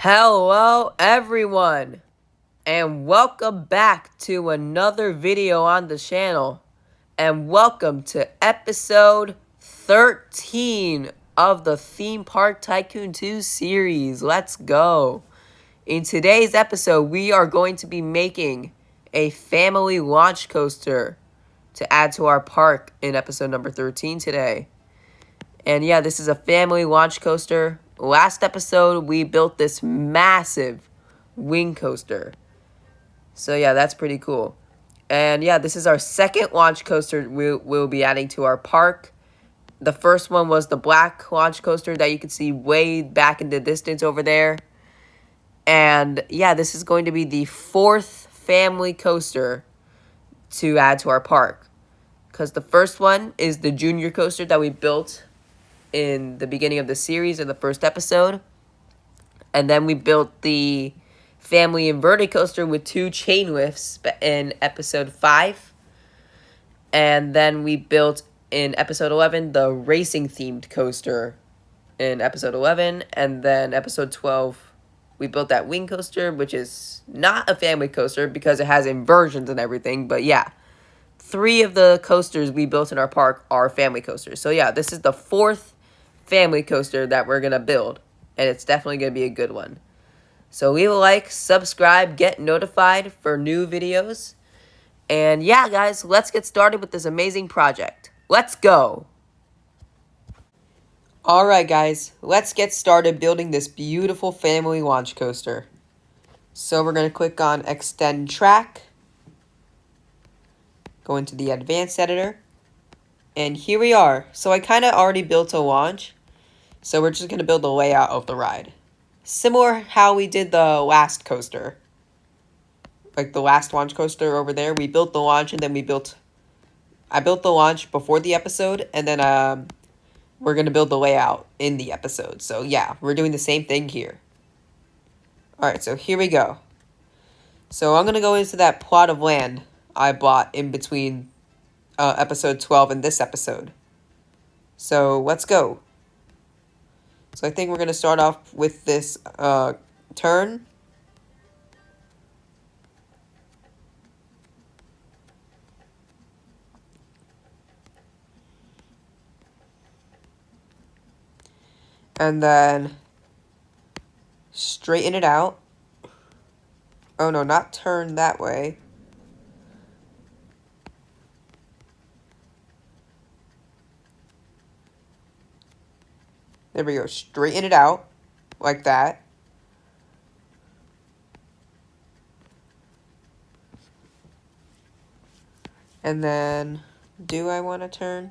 Hello everyone, and welcome back to another video on the channel, and welcome to episode 13 of the Theme Park Tycoon 2 series. Let's go. In today's episode, we are going to be making a family launch coaster to add to our park in episode number 13 today. And yeah, this is a family launch coaster. Last episode, we built this massive wing coaster. So yeah, that's pretty cool. And yeah, this is our second launch coaster we'll be adding to our park. The first one was the black launch coaster that you can see way back in the distance over there. And yeah, this is going to be the fourth family coaster to add to our park. Because the first one is the junior coaster that we built in the beginning of the series in the first episode. And then we built the family inverted coaster with 2 chain lifts in episode 5. And then we built in episode 11 the racing themed coaster in episode 11. And then episode 12 we built that wing coaster, which is not a family coaster because it has inversions and everything. But yeah, 3 of the coasters we built in our park are family coasters. So yeah, this is the fourth family coaster that we're going to build, and it's definitely going to be a good one. So leave a like, subscribe, get notified for new videos. And yeah, guys, let's get started with this amazing project. Let's go! Alright, guys, let's get started building this beautiful family launch coaster. So we're going to click on Extend Track, go into the Advanced Editor, and here we are. So I kind of already built a launch, so we're just going to build the layout of the ride. Similar how we did the last coaster. Like the last launch coaster over there, we built the launch and then I built the launch before the episode, and then we're going to build the layout in the episode. So yeah, we're doing the same thing here. Alright, so here we go. So I'm going to go into that plot of land I bought in between episode 12 and this episode. So let's go. So I think we're going to start off with this turn. And then straighten it out. Oh no, not turn that way. There we go. Straighten it out like that. And then, do I want to turn?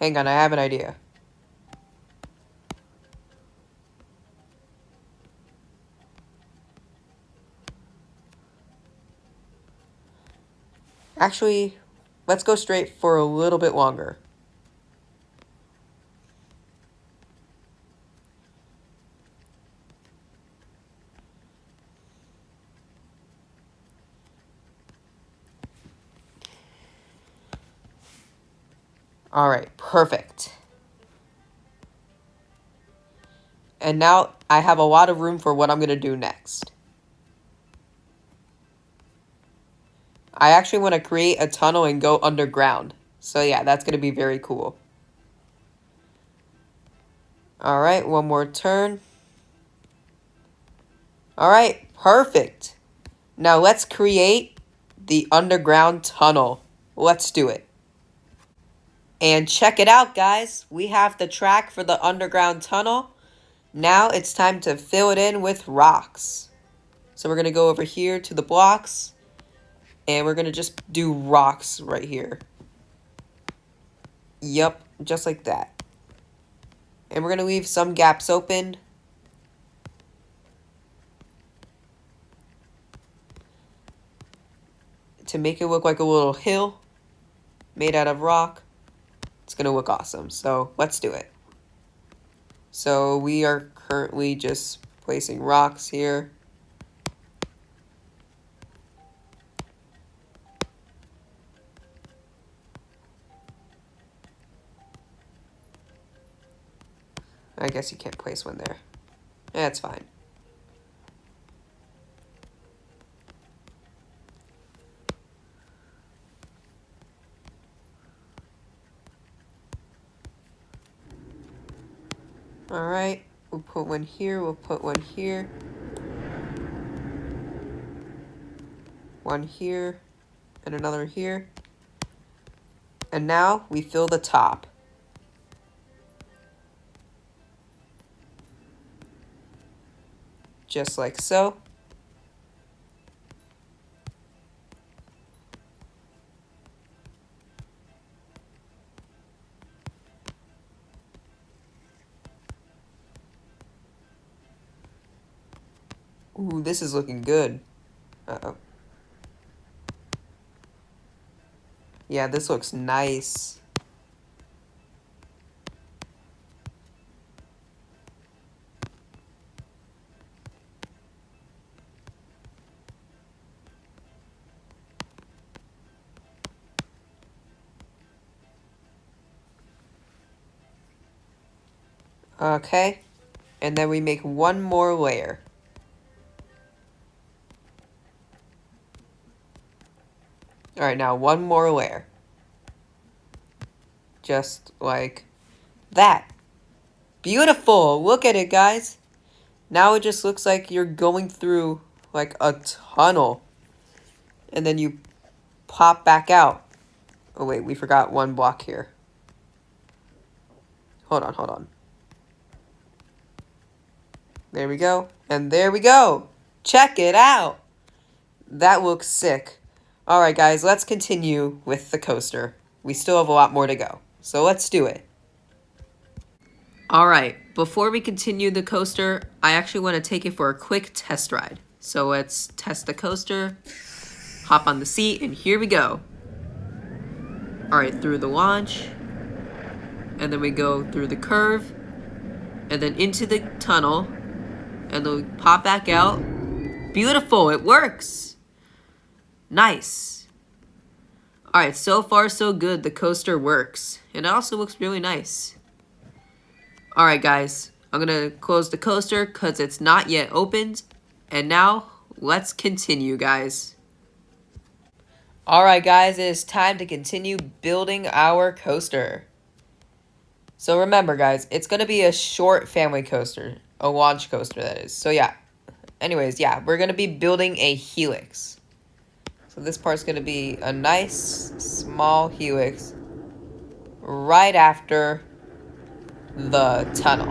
Hang on, I have an idea. Actually, let's go straight for a little bit longer. Alright, perfect. And now I have a lot of room for what I'm going to do next. I actually want to create a tunnel and go underground. So yeah, that's going to be very cool. Alright, one more turn. Alright, perfect. Now let's create the underground tunnel. Let's do it. And check it out, guys. We have the track for the underground tunnel. Now it's time to fill it in with rocks. So we're going to go over here to the blocks. And we're going to just do rocks right here. Yup, just like that. And we're going to leave some gaps open. To make it look like a little hill made out of rock. It's going to look awesome. So let's do it. So we are currently just placing rocks here. I guess you can't place one there. That's fine. Alright, we'll put one here, we'll put one here. One here, and another here. And now we fill the top. Just like so. Ooh, this is looking good. Uh-oh. Yeah, this looks nice. Okay, and then we make one more layer. Alright, now one more layer. Just like that. Beautiful! Look at it, guys. Now it just looks like you're going through like a tunnel. And then you pop back out. Oh wait, we forgot one block here. Hold on, hold on. There we go. And there we go. Check it out. That looks sick. Alright guys, let's continue with the coaster. We still have a lot more to go. So let's do it. Alright, before we continue the coaster, I actually want to take it for a quick test ride. So let's test the coaster, hop on the seat, and here we go. Alright, through the launch, and then we go through the curve, and then into the tunnel, and then we pop back out. Beautiful, it works! Nice. Alright, so far so good, the coaster works. And it also looks really nice. Alright guys, I'm gonna close the coaster because it's not yet opened. And now, let's continue guys. Alright guys, it is time to continue building our coaster. So remember guys, it's gonna be a short family coaster. A launch coaster that is. So yeah, anyways, yeah, we're gonna be building a helix. So this part's gonna be a nice small helix right after the tunnel.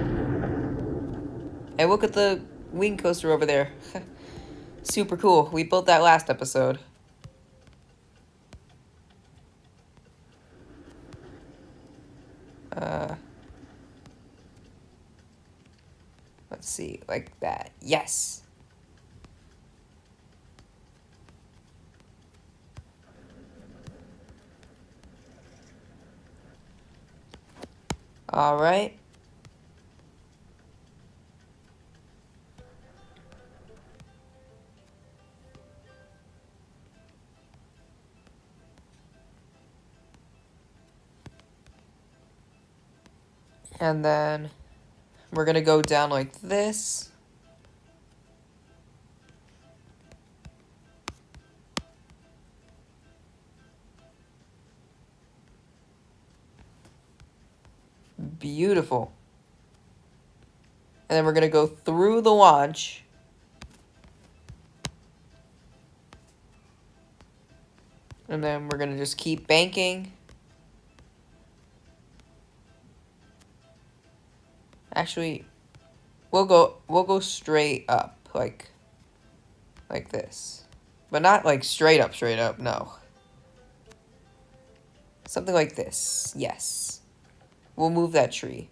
And look at the wing coaster over there. Super cool. We built that last episode. Let's see, like that. Yes. All right. And then we're gonna go down like this. Beautiful. And then we're gonna go through the launch. And then we're gonna just keep banking. Actually, we'll go straight up, like this. But not like straight up, no. Something like this, yes. We'll move that tree.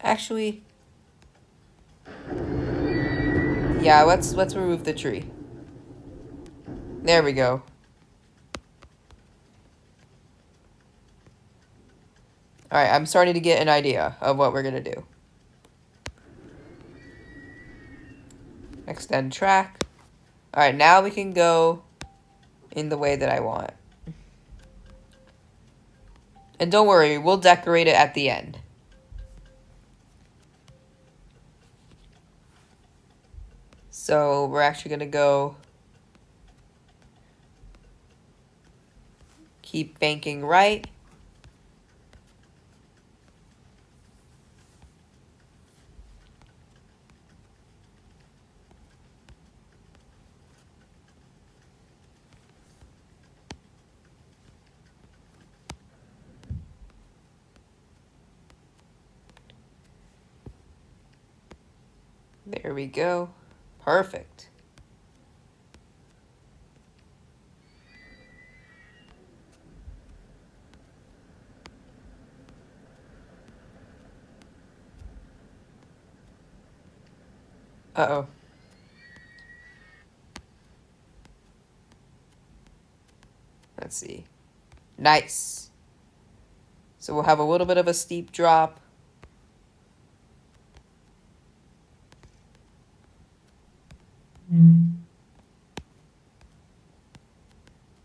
Actually, yeah, let's remove the tree. There we go. Alright, I'm starting to get an idea of what we're gonna do. Extend track. Alright, now we can go in the way that I want. And don't worry, we'll decorate it at the end. So we're actually going to go keep banking right. There we go. Perfect. Uh-oh. Let's see. Nice. So we'll have a little bit of a steep drop.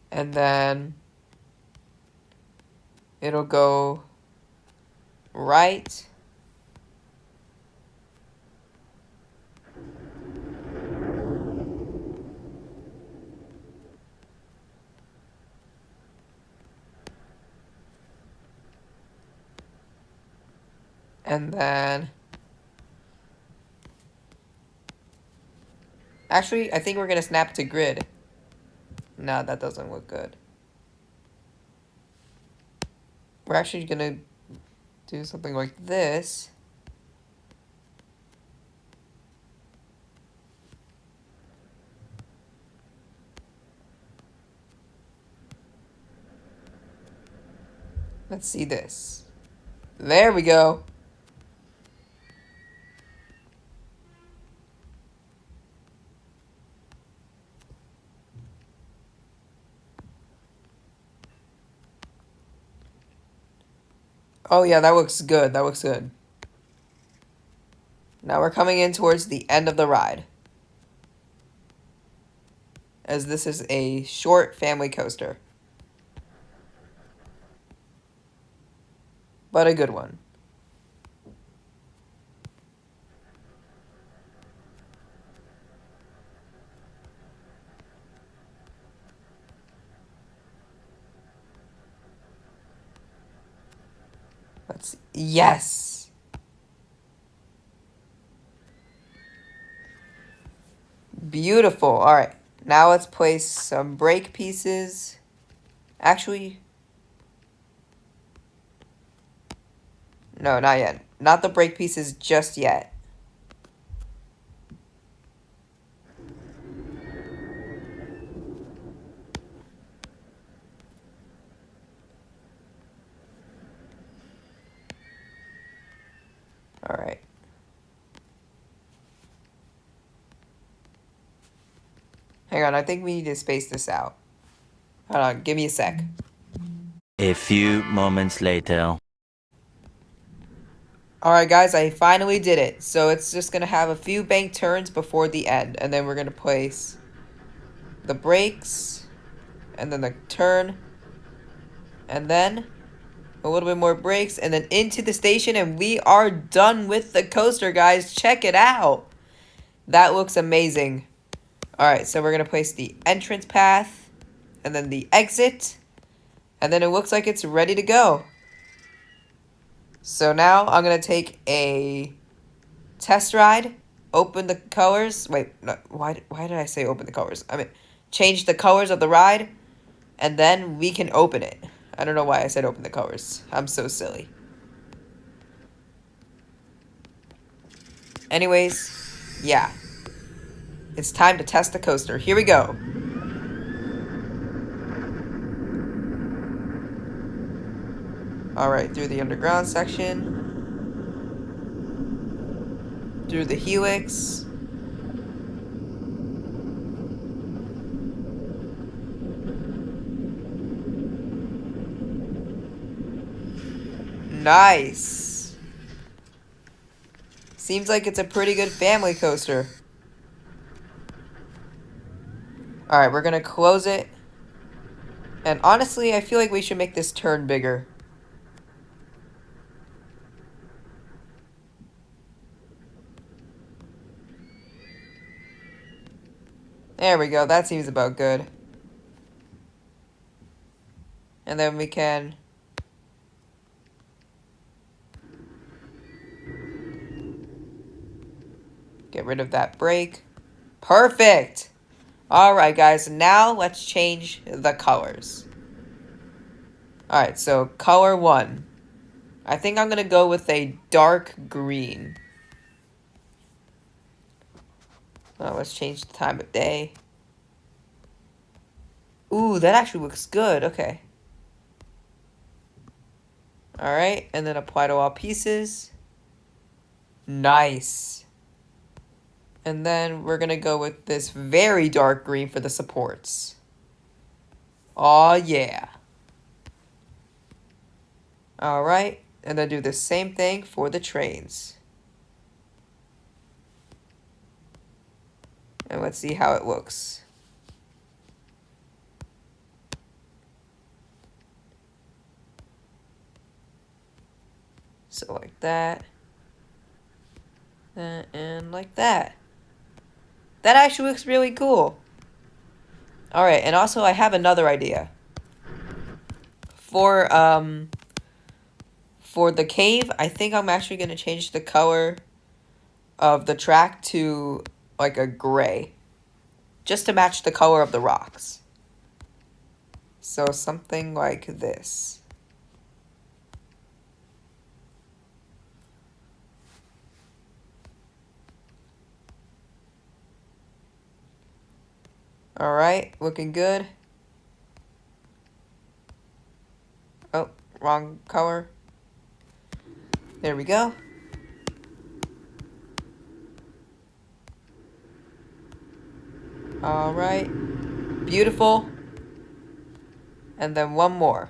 And then it'll go right. And then actually, I think we're going to snap to grid. No, that doesn't look good. We're actually going to do something like this. Let's see this. There we go. Oh yeah, that looks good. That looks good. Now we're coming in towards the end of the ride, as this is a short family coaster, but a good one. Let's see. Yes. Beautiful. All right. Now let's place some brake pieces. Actually, no, not yet. Not the brake pieces just yet. All right. Hang on, I think we need to space this out. Hold on, give me a sec. A few moments later. Alright guys, I finally did it. So it's just going to have a few bank turns before the end. And then we're going to place the brakes. And then the turn. And then a little bit more brakes. And then into the station. And we are done with the coaster, guys. Check it out. That looks amazing. Alright, so we're going to place the entrance path. And then the exit. And then it looks like it's ready to go. So now I'm going to take a test ride, open the colors. Wait, no, why did I say open the colors? I mean, change the colors of the ride, and then we can open it. I don't know why I said open the colors. I'm so silly. Anyways, yeah. It's time to test the coaster. Here we go. Alright, through the underground section. Through the helix. Nice. Seems like it's a pretty good family coaster. Alright, we're gonna close it. And honestly, I feel like we should make this turn bigger. There we go, that seems about good. And then we can get rid of that brake. Perfect! Alright guys, now let's change the colors. Alright, so color 1. I think I'm gonna go with a dark green. Let's change the time of day. Ooh, that actually looks good. Okay. Alright, and then apply to all pieces. Nice. And then we're gonna go with this very dark green for the supports. Aw, yeah. Alright, and then do the same thing for the trains. And let's see how it looks. So like that. And like that. That actually looks really cool. Alright, and also I have another idea. For the cave, I think I'm actually gonna change the color of the track to like a gray. Just to match the color of the rocks. So something like this. Alright, looking good. Oh, wrong color. There we go. Alright. Beautiful. And then one more.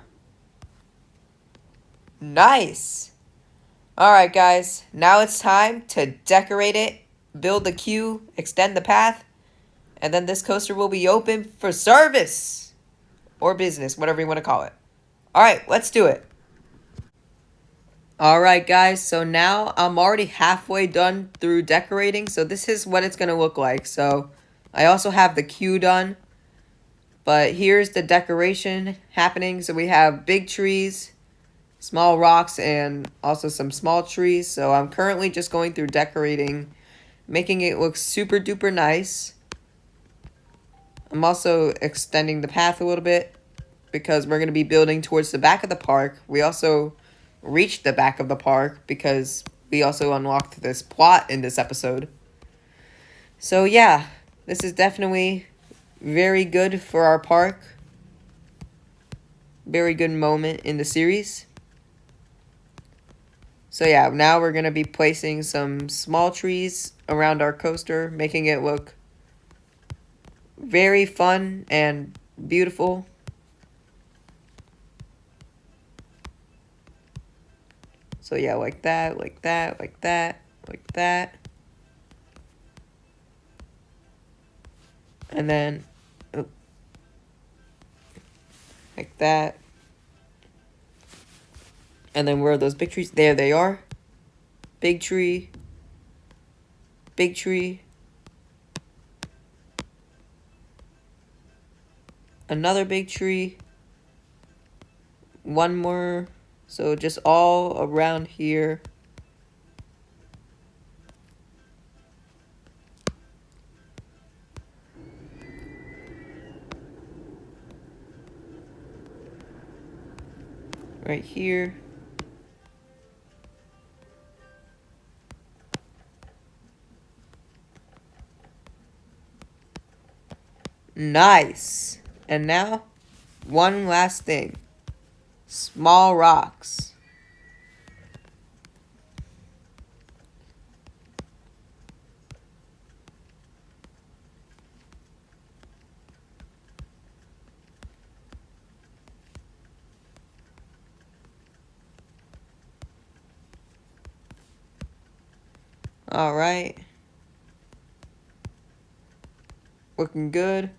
Nice! Alright guys, now it's time to decorate it, build the queue, extend the path, and then this coaster will be open for service! Or business, whatever you want to call it. Alright, let's do it. Alright guys, so now I'm already halfway done through decorating, so this is what it's going to look like. So, I also have the queue done, but here's the decoration happening. So we have big trees, small rocks, and also some small trees. So I'm currently just going through decorating, making it look super duper nice. I'm also extending the path a little bit because we're going to be building towards the back of the park. We also reached the back of the park because we also unlocked this plot in this episode. So yeah, this is definitely very good for our park. Very good moment in the series. So yeah, now we're going to be placing some small trees around our coaster, making it look very fun and beautiful. So yeah, like that, like that, like that, like that. And then, like that. And then where are those big trees? There they are. Big tree. Big tree. Another big tree. One more. So just all around here. Right here. Nice. And now, one last thing. Small rocks. Alright. Looking good.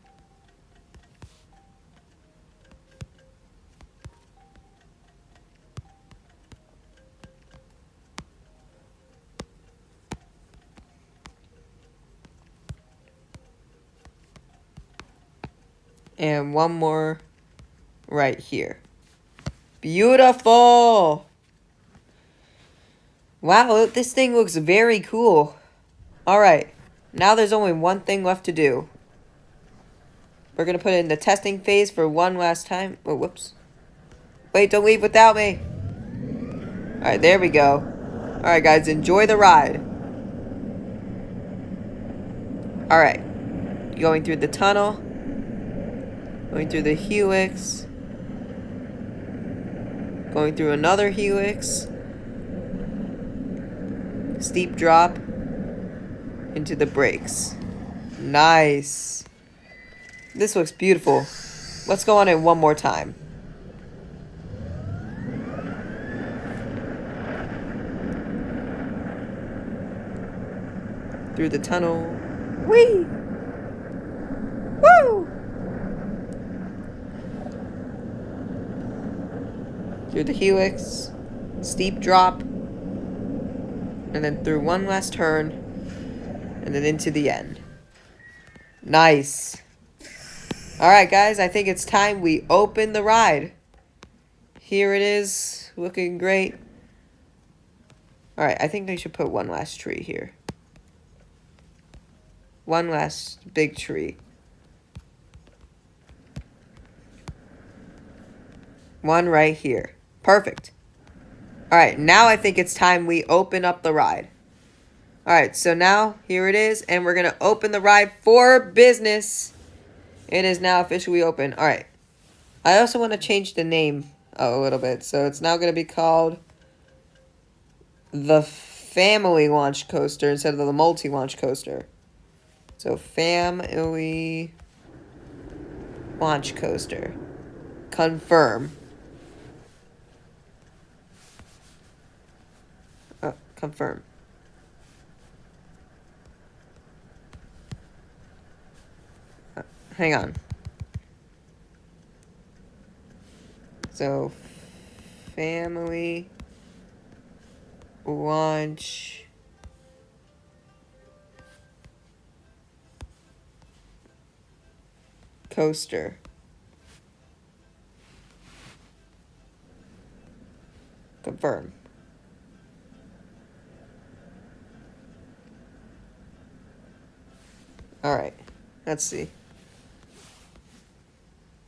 And one more right here. Beautiful! Wow, this thing looks very cool. Alright, now there's only one thing left to do. We're going to put it in the testing phase for one last time. Oh, whoops. Wait, don't leave without me. Alright, there we go. Alright, guys, enjoy the ride. Alright. Going through the tunnel. Going through the helix. Going through another helix. Steep drop. Into the brakes. Nice. This looks beautiful. Let's go on it one more time. Through the tunnel. Whee! Woo! Through the helix. Steep drop. And then through one last turn. And then into the end. Nice. Alright, guys, I think it's time we open the ride. Here it is. Looking great. Alright, I think they should put one last tree here. One last big tree. One right here. Perfect. Alright, now I think it's time we open up the ride. Alright, so now, here it is, and we're going to open the ride for business. It is now officially open. Alright. I also want to change the name a little bit. So it's now going to be called the Family Launch Coaster instead of the Multi-Launch Coaster. So Family Launch Coaster. Confirm. Confirm. Hang on. So, Family Launch Coaster. Confirm. Alright, let's see.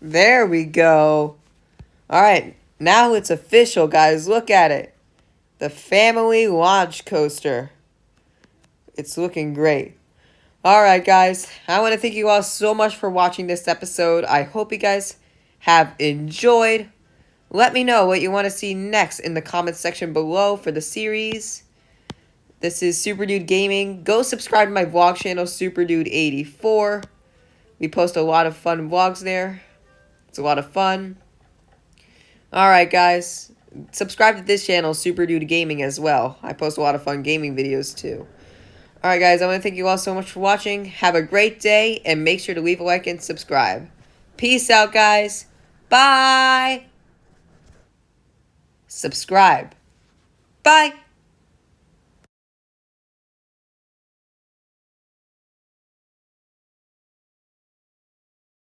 There we go. Alright, now it's official, guys. Look at it. The Family Launch Coaster. It's looking great. Alright, guys. I want to thank you all so much for watching this episode. I hope you guys have enjoyed. Let me know what you want to see next in the comments section below for the series. This is Super Dude Gaming. Go subscribe to my vlog channel, Super Dude 84. We post a lot of fun vlogs there. It's a lot of fun. Alright, guys. Subscribe to this channel, Super Dude Gaming, as well. I post a lot of fun gaming videos, too. Alright, guys. I want to thank you all so much for watching. Have a great day, and make sure to leave a like and subscribe. Peace out, guys. Bye. Subscribe. Bye.